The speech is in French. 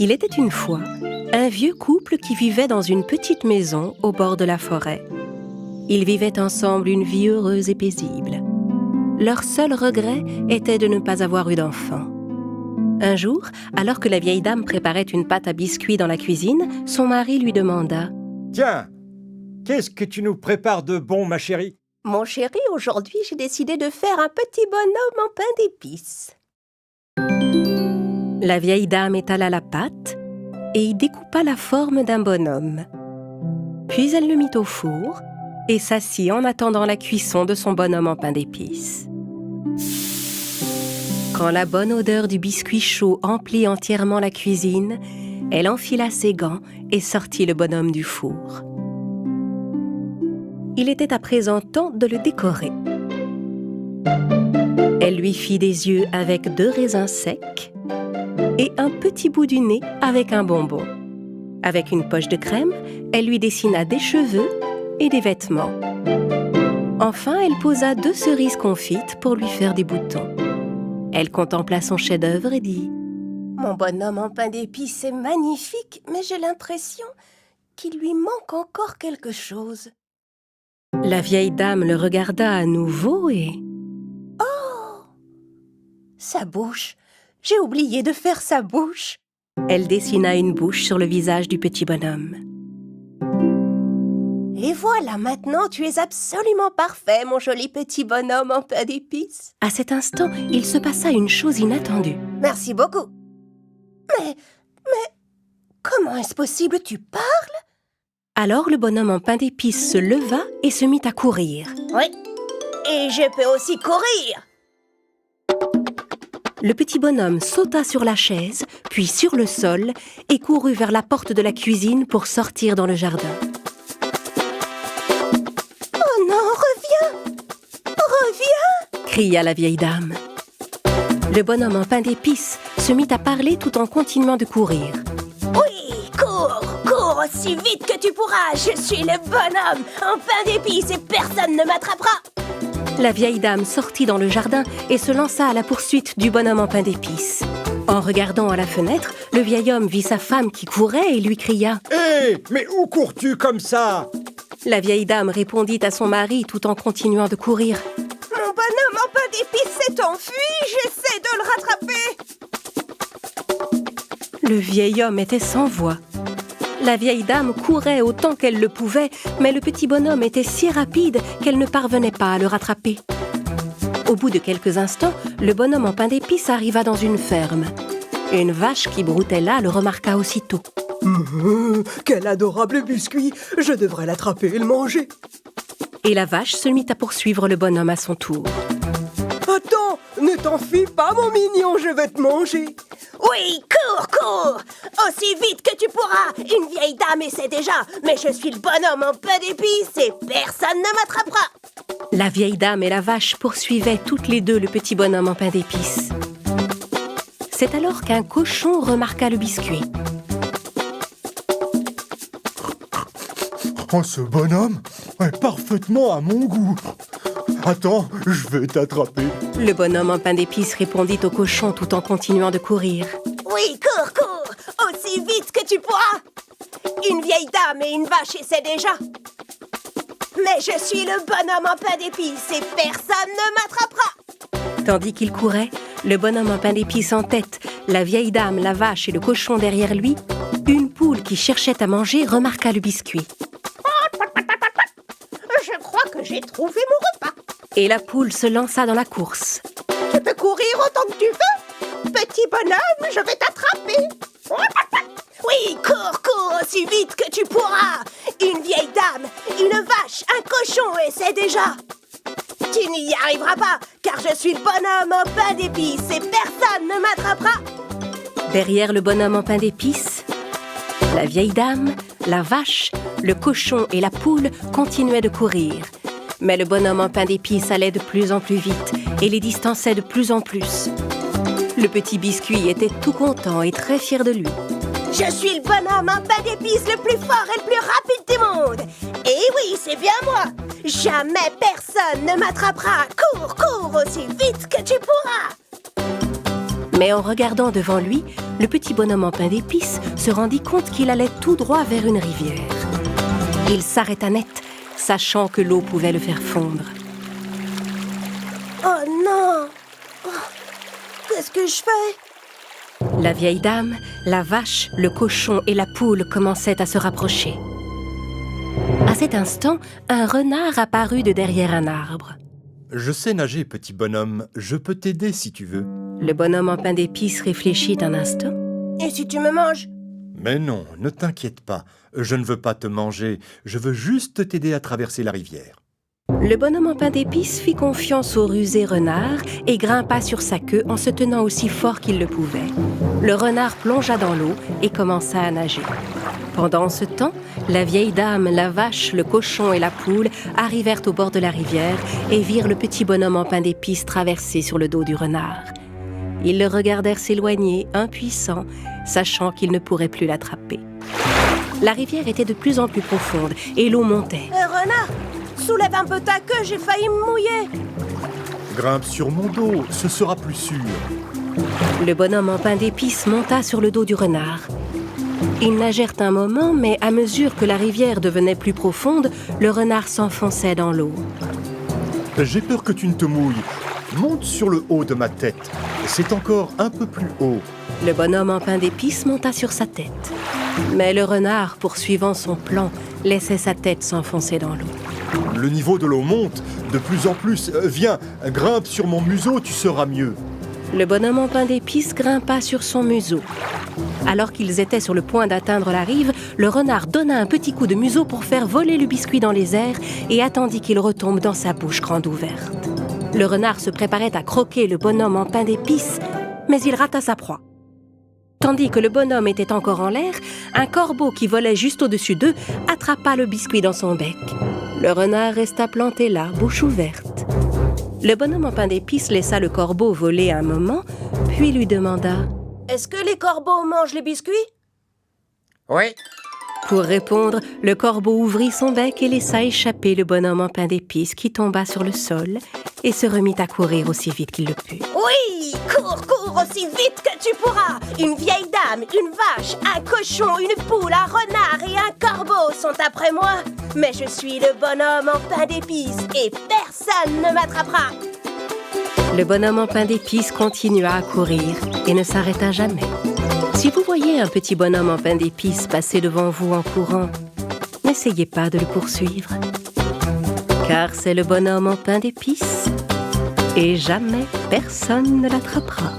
Il était une fois un vieux couple qui vivait dans une petite maison au bord de la forêt. Ils vivaient ensemble une vie heureuse et paisible. Leur seul regret était de ne pas avoir eu d'enfant. Un jour, alors que la vieille dame préparait une pâte à biscuits dans la cuisine, son mari lui demanda « Tiens, qu'est-ce que tu nous prépares de bon, ma chérie ?»« Mon chéri, aujourd'hui, j'ai décidé de faire un petit bonhomme en pain d'épices. » La vieille dame étala la pâte et y découpa la forme d'un bonhomme. Puis elle le mit au four et s'assit en attendant la cuisson de son bonhomme en pain d'épices. Quand la bonne odeur du biscuit chaud emplit entièrement la cuisine, elle enfila ses gants et sortit le bonhomme du four. Il était à présent temps de le décorer. Elle lui fit des yeux avec 2 raisins secs et un petit bout du nez avec un bonbon. Avec une poche de crème, elle lui dessina des cheveux et des vêtements. Enfin, elle posa 2 cerises confites pour lui faire des boutons. Elle contempla son chef-d'œuvre et dit « Mon bonhomme en pain d'épices est magnifique, mais j'ai l'impression qu'il lui manque encore quelque chose. » La vieille dame le regarda à nouveau et... « Oh! Sa bouche! J'ai oublié de faire sa bouche !» Elle dessina une bouche sur le visage du petit bonhomme. « Et voilà, maintenant tu es absolument parfait, mon joli petit bonhomme en pain d'épices. » À cet instant, il se passa une chose inattendue. « Merci beaucoup. Mais, comment est-ce possible, tu parles ?» Alors le bonhomme en pain d'épices se leva et se mit à courir. « Oui, et je peux aussi courir !» Le petit bonhomme sauta sur la chaise, puis sur le sol, et courut vers la porte de la cuisine pour sortir dans le jardin. « Oh non, reviens! Reviens !» cria la vieille dame. Le bonhomme en pain d'épices se mit à parler tout en continuant de courir. « Oui, cours aussi vite que tu pourras! Je suis le bonhomme en pain d'épices et personne ne m'attrapera !» La vieille dame sortit dans le jardin et se lança à la poursuite du bonhomme en pain d'épices. En regardant à la fenêtre, le vieil homme vit sa femme qui courait et lui cria « Hé, mais où cours-tu comme ça ?» La vieille dame répondit à son mari tout en continuant de courir. « Mon bonhomme en pain d'épices s'est enfui, j'essaie de le rattraper !» Le vieil homme était sans voix. La vieille dame courait autant qu'elle le pouvait, mais le petit bonhomme était si rapide qu'elle ne parvenait pas à le rattraper. Au bout de quelques instants, le bonhomme en pain d'épices arriva dans une ferme. Une vache qui broutait là le remarqua aussitôt. Quel adorable biscuit! Je devrais l'attraper et le manger. Et la vache se mit à poursuivre le bonhomme à son tour. Attends, ne t'enfuis pas, mon mignon, je vais te manger. Oui, cours! Aussi vite que tu pourras! Une vieille dame essaie déjà, mais je suis le bonhomme en pain d'épices et personne ne m'attrapera! La vieille dame et la vache poursuivaient toutes les deux le petit bonhomme en pain d'épices. C'est alors qu'un cochon remarqua le biscuit. Oh, ce bonhomme est parfaitement à mon goût. Attends, je vais t'attraper. Le bonhomme en pain d'épices répondit au cochon tout en continuant de courir. Oui, cours! Aussi vite que tu pourras! Une vieille dame et une vache essaient déjà. Mais je suis le bonhomme en pain d'épices et personne ne m'attrapera! Tandis qu'il courait, le bonhomme en pain d'épices en tête, la vieille dame, la vache et le cochon derrière lui, une poule qui cherchait à manger remarqua le biscuit. Je crois que j'ai trouvé mon repas. Et la poule se lança dans la course. Je peux courir autant que tu veux. Petit bonhomme, je vais t'attraper. Oui, cours aussi vite que tu pourras. Une vieille dame, une vache, un cochon essaient déjà. Tu n'y arriveras pas, car je suis le bonhomme en pain d'épices et personne ne m'attrapera. Derrière le bonhomme en pain d'épices, la vieille dame, la vache, le cochon et la poule continuaient de courir. Mais le bonhomme en pain d'épices allait de plus en plus vite et les distançait de plus en plus. Le petit biscuit était tout content et très fier de lui. Je suis le bonhomme en pain d'épices le plus fort et le plus rapide du monde. Et oui, c'est bien moi. Jamais personne ne m'attrapera. Cours aussi vite que tu pourras. Mais en regardant devant lui, le petit bonhomme en pain d'épices se rendit compte qu'il allait tout droit vers une rivière. Il s'arrêta net, sachant que l'eau pouvait le faire fondre. Oh non! Oh, qu'est-ce que je fais? La vieille dame, la vache, le cochon et la poule commençaient à se rapprocher. À cet instant, un renard apparut de derrière un arbre. « Je sais nager, petit bonhomme. Je peux t'aider si tu veux. » Le bonhomme en pain d'épices réfléchit un instant. Et si tu me manges? Mais non, ne t'inquiète pas. Je ne veux pas te manger. Je veux juste t'aider à traverser la rivière. Le bonhomme en pain d'épices fit confiance au rusé renard et grimpa sur sa queue en se tenant aussi fort qu'il le pouvait. Le renard plongea dans l'eau et commença à nager. Pendant ce temps, la vieille dame, la vache, le cochon et la poule arrivèrent au bord de la rivière et virent le petit bonhomme en pain d'épices traverser sur le dos du renard. Ils le regardèrent s'éloigner, impuissants, sachant qu'ils ne pourraient plus l'attraper. La rivière était de plus en plus profonde et l'eau montait. Renard, soulève un peu ta queue, j'ai failli me mouiller. Grimpe sur mon dos, ce sera plus sûr. Le bonhomme en pain d'épices monta sur le dos du renard. Ils nagèrent un moment, mais à mesure que la rivière devenait plus profonde, le renard s'enfonçait dans l'eau. J'ai peur que tu ne te mouilles. Monte sur le haut de ma tête. C'est encore un peu plus haut. Le bonhomme en pain d'épices monta sur sa tête. Mais le renard, poursuivant son plan, laissait sa tête s'enfoncer dans l'eau. Le niveau de l'eau monte de plus en plus. Viens, grimpe sur mon museau, tu seras mieux. Le bonhomme en pain d'épices grimpa sur son museau. Alors qu'ils étaient sur le point d'atteindre la rive, le renard donna un petit coup de museau pour faire voler le biscuit dans les airs et attendit qu'il retombe dans sa bouche grande ouverte. Le renard se préparait à croquer le bonhomme en pain d'épices, mais il rata sa proie. Tandis que le bonhomme était encore en l'air, un corbeau qui volait juste au-dessus d'eux attrapa le biscuit dans son bec. Le renard resta planté là, bouche ouverte. Le bonhomme en pain d'épices laissa le corbeau voler un moment, puis lui demanda « Est-ce que les corbeaux mangent les biscuits? Oui. Pour répondre, le corbeau ouvrit son bec et laissa échapper le bonhomme en pain d'épices qui tomba sur le sol et se remit à courir aussi vite qu'il le put. Oui, cours, cours aussi vite que tu pourras. Une vieille dame, une vache, un cochon, une poule, un renard et un corbeau sont après moi. Mais je suis le bonhomme en pain d'épices et personne ne m'attrapera. Le bonhomme en pain d'épices continua à courir et ne s'arrêta jamais. Si vous voyez un petit bonhomme en pain d'épices passer devant vous en courant, n'essayez pas de le poursuivre, car c'est le bonhomme en pain d'épices et jamais personne ne l'attrapera.